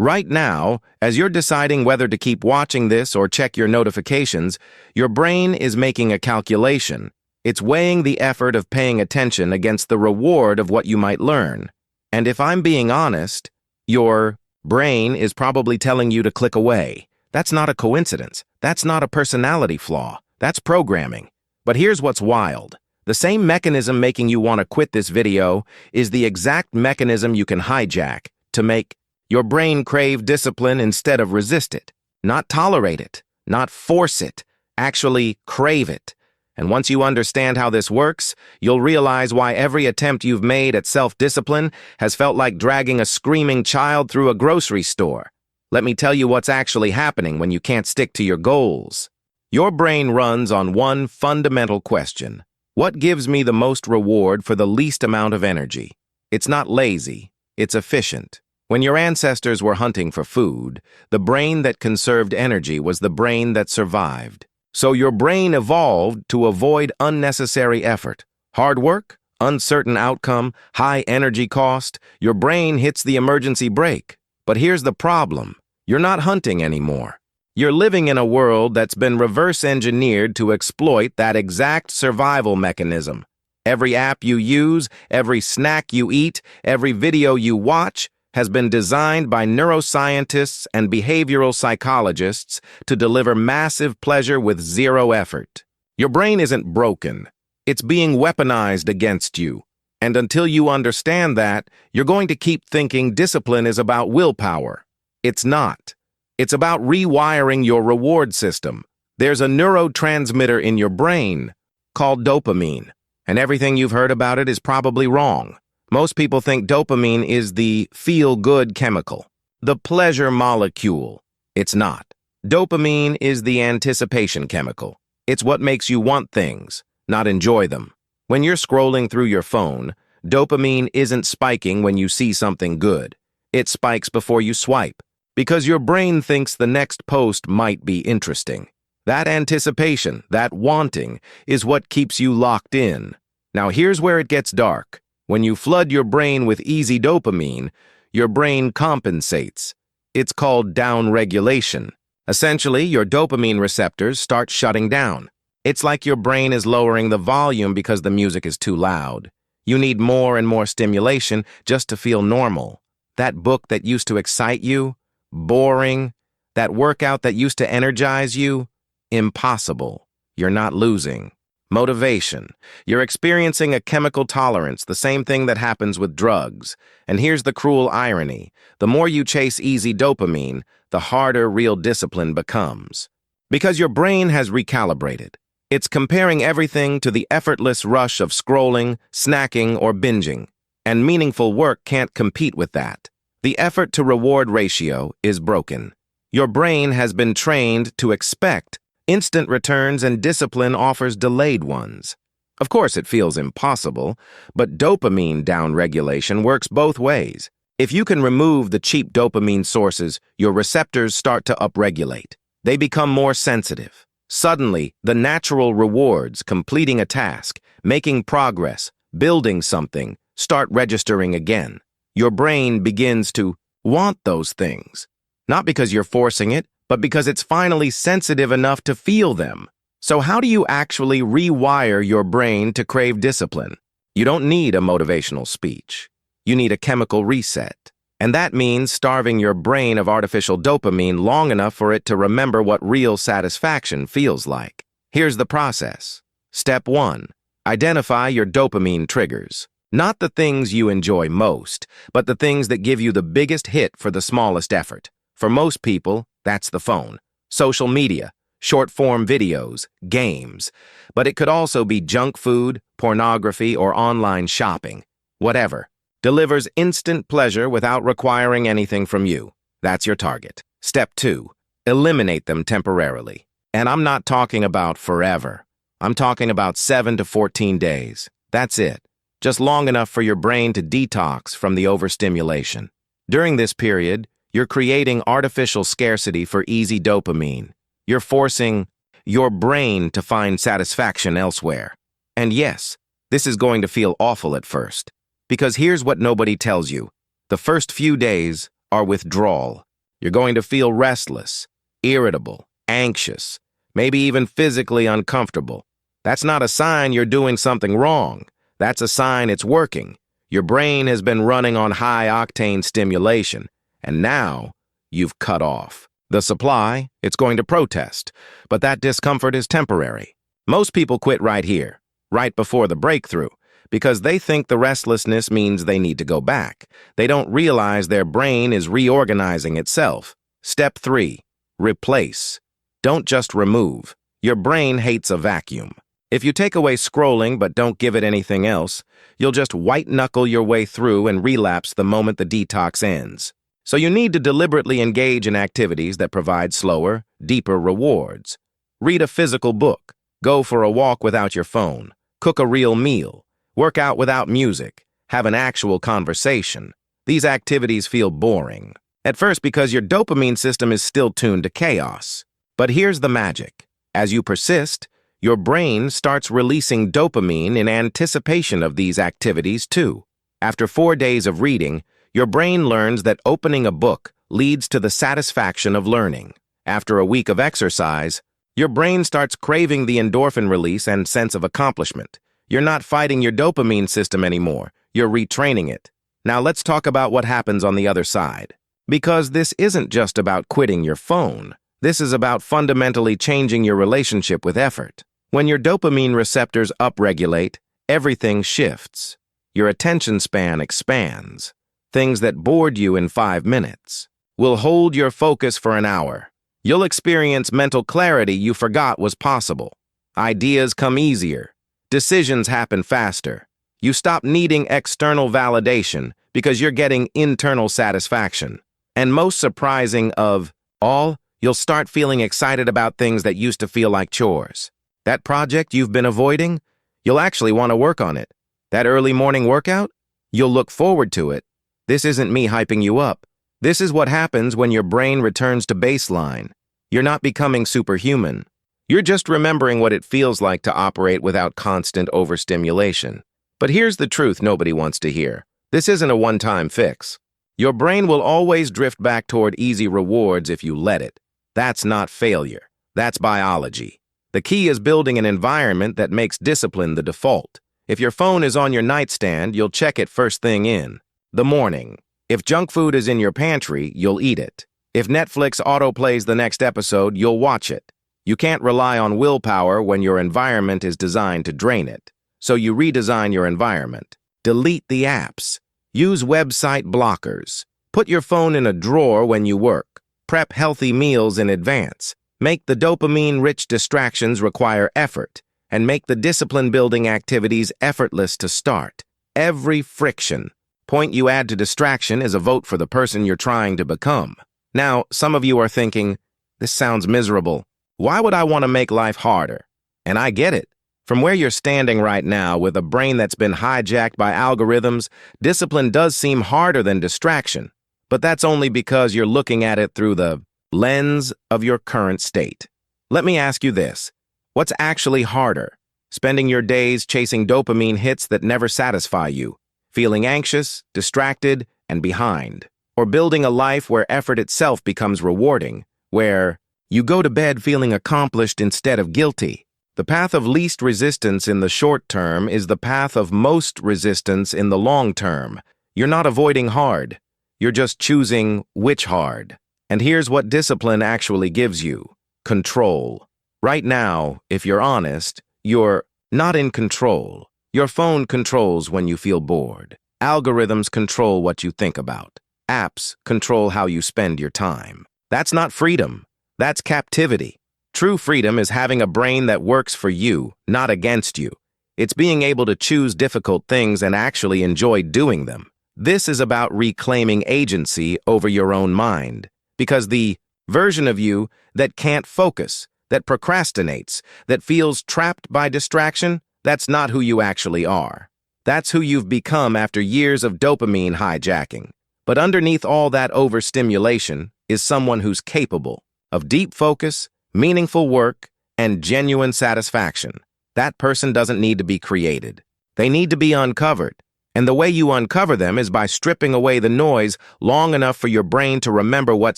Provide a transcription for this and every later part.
Right now, as you're deciding whether to keep watching this or check your notifications, your brain is making a calculation. It's weighing the effort of paying attention against the reward of what you might learn. And if I'm being honest, your brain is probably telling you to click away. That's not a coincidence. That's not a personality flaw. That's programming. But here's what's wild. The same mechanism making you want to quit this video is the exact mechanism you can hijack to make your brain crave discipline instead of resist it. Not tolerate it, not force it, actually crave it. And once you understand how this works, you'll realize why every attempt you've made at self-discipline has felt like dragging a screaming child through a grocery store. Let me tell you what's actually happening when you can't stick to your goals. Your brain runs on one fundamental question. What gives me the most reward for the least amount of energy? It's not lazy, it's efficient. When your ancestors were hunting for food, the brain that conserved energy was the brain that survived. So your brain evolved to avoid unnecessary effort. Hard work, uncertain outcome, high energy cost, your brain hits the emergency brake. But here's the problem. You're not hunting anymore. You're living in a world that's been reverse engineered to exploit that exact survival mechanism. Every app you use, every snack you eat, every video you watch has been designed by neuroscientists and behavioral psychologists to deliver massive pleasure with zero effort. Your brain isn't broken. It's being weaponized against you. And until you understand that, you're going to keep thinking discipline is about willpower. It's not. It's about rewiring your reward system. There's a neurotransmitter in your brain called dopamine, and everything you've heard about it is probably wrong. Most people think dopamine is the feel-good chemical, the pleasure molecule. It's not. Dopamine is the anticipation chemical. It's what makes you want things, not enjoy them. When you're scrolling through your phone, dopamine isn't spiking when you see something good. It spikes before you swipe, because your brain thinks the next post might be interesting. That anticipation, that wanting, is what keeps you locked in. Now here's where it gets dark. When you flood your brain with easy dopamine, your brain compensates. It's called downregulation. Essentially, your dopamine receptors start shutting down. It's like your brain is lowering the volume because the music is too loud. You need more and more stimulation just to feel normal. That book that used to excite you, boring. That workout that used to energize you, impossible. You're not losing. Motivation. You're experiencing a chemical tolerance, the same thing that happens with drugs. And here's the cruel irony. The more you chase easy dopamine, the harder real discipline becomes. Because your brain has recalibrated. It's comparing everything to the effortless rush of scrolling, snacking, or binging. And meaningful work can't compete with that. The effort-to-reward ratio is broken. Your brain has been trained to expect instant returns, and discipline offers delayed ones. Of course, it feels impossible, but dopamine downregulation works both ways. If you can remove the cheap dopamine sources, your receptors start to upregulate. They become more sensitive. Suddenly, the natural rewards, completing a task, making progress, building something, start registering again. Your brain begins to want those things. Not because you're forcing it, but because it's finally sensitive enough to feel them. So how do you actually rewire your brain to crave discipline? You don't need a motivational speech. You need a chemical reset. And that means starving your brain of artificial dopamine long enough for it to remember what real satisfaction feels like. Here's the process. Step 1. Identify your dopamine triggers. Not the things you enjoy most, but the things that give you the biggest hit for the smallest effort. For most people, that's the phone, social media, short-form videos, games. But it could also be junk food, pornography, or online shopping. Whatever. Delivers instant pleasure without requiring anything from you. That's your target. Step 2. Eliminate them temporarily. And I'm not talking about forever. I'm talking about 7 to 14 days. That's it. Just long enough for your brain to detox from the overstimulation. During this period, you're creating artificial scarcity for easy dopamine. You're forcing your brain to find satisfaction elsewhere. And yes, this is going to feel awful at first. Because here's what nobody tells you. The first few days are withdrawal. You're going to feel restless, irritable, anxious, maybe even physically uncomfortable. That's not a sign you're doing something wrong. That's a sign it's working. Your brain has been running on high-octane stimulation, and now you've cut off. The supply, it's going to protest, but that discomfort is temporary. Most people quit right here, right before the breakthrough, because they think the restlessness means they need to go back. They don't realize their brain is reorganizing itself. Step 3, replace. Don't just remove. Your brain hates a vacuum. If you take away scrolling but don't give it anything else, you'll just white-knuckle your way through and relapse the moment the detox ends. So you need to deliberately engage in activities that provide slower, deeper rewards. Read a physical book, go for a walk without your phone, cook a real meal, work out without music, have an actual conversation. These activities feel boring. At first because your dopamine system is still tuned to chaos. But here's the magic. As you persist, your brain starts releasing dopamine in anticipation of these activities too. After 4 days of reading, your brain learns that opening a book leads to the satisfaction of learning. After a week of exercise, your brain starts craving the endorphin release and sense of accomplishment. You're not fighting your dopamine system anymore. You're retraining it. Now let's talk about what happens on the other side. Because this isn't just about quitting your phone. This is about fundamentally changing your relationship with effort. When your dopamine receptors upregulate, everything shifts. Your attention span expands. Things that bored you in 5 minutes will hold your focus for an hour. You'll experience mental clarity you forgot was possible. Ideas come easier. Decisions happen faster. You stop needing external validation because you're getting internal satisfaction. And most surprising of all, you'll start feeling excited about things that used to feel like chores. That project you've been avoiding, you'll actually want to work on it. That early morning workout, you'll look forward to it. This isn't me hyping you up. This is what happens when your brain returns to baseline. You're not becoming superhuman. You're just remembering what it feels like to operate without constant overstimulation. But here's the truth nobody wants to hear. This isn't a one-time fix. Your brain will always drift back toward easy rewards if you let it. That's not failure. That's biology. The key is building an environment that makes discipline the default. If your phone is on your nightstand, you'll check it first thing in the morning. If junk food is in your pantry, you'll eat it. If Netflix autoplays the next episode, you'll watch it. You can't rely on willpower when your environment is designed to drain it. So you redesign your environment. Delete the apps. Use website blockers. Put your phone in a drawer when you work. Prep healthy meals in advance. Make the dopamine-rich distractions require effort, and make the discipline-building activities effortless to start. Every friction point you add to distraction is a vote for the person you're trying to become. Now, some of you are thinking, this sounds miserable. Why would I want to make life harder? And I get it. From where you're standing right now, with a brain that's been hijacked by algorithms, discipline does seem harder than distraction. But that's only because you're looking at it through the lens of your current state. Let me ask you this. What's actually harder? Spending your days chasing dopamine hits that never satisfy you, feeling anxious, distracted, and behind? Or building a life where effort itself becomes rewarding, where you go to bed feeling accomplished instead of guilty? The path of least resistance in the short term is the path of most resistance in the long term. You're not avoiding hard. You're just choosing which hard. And here's what discipline actually gives you: control. Right now, if you're honest, you're not in control. Your phone controls when you feel bored. Algorithms control what you think about. Apps control how you spend your time. That's not freedom. That's captivity. True freedom is having a brain that works for you, not against you. It's being able to choose difficult things and actually enjoy doing them. This is about reclaiming agency over your own mind. Because the version of you that can't focus, that procrastinates, that feels trapped by distraction, that's not who you actually are. That's who you've become after years of dopamine hijacking. But underneath all that overstimulation is someone who's capable of deep focus, meaningful work, and genuine satisfaction. That person doesn't need to be created. They need to be uncovered. And the way you uncover them is by stripping away the noise long enough for your brain to remember what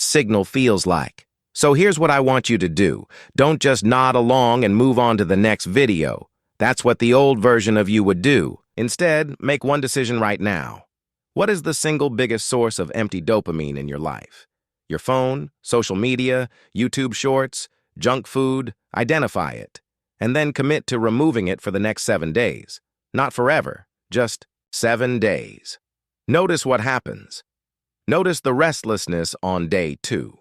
signal feels like. So here's what I want you to do. Don't just nod along and move on to the next video. That's what the old version of you would do. Instead, make one decision right now. What is the single biggest source of empty dopamine in your life? Your phone, social media, YouTube shorts, junk food? Identify it. And then commit to removing it for the next 7 days. Not forever, just 7 days. Notice what happens. Notice the restlessness on day 2.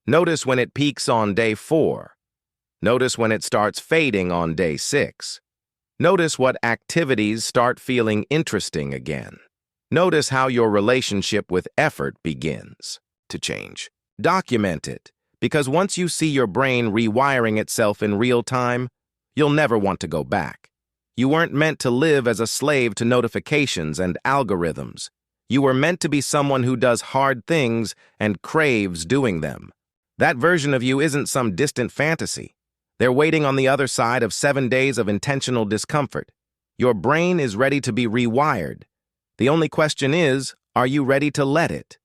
Notice when it peaks on day 4. Notice when it starts fading on day 6. Notice what activities start feeling interesting again. Notice how your relationship with effort begins to change. Document it, because once you see your brain rewiring itself in real time, you'll never want to go back. You weren't meant to live as a slave to notifications and algorithms. You were meant to be someone who does hard things and craves doing them. That version of you isn't some distant fantasy. They're waiting on the other side of 7 days of intentional discomfort. Your brain is ready to be rewired. The only question is, are you ready to let it?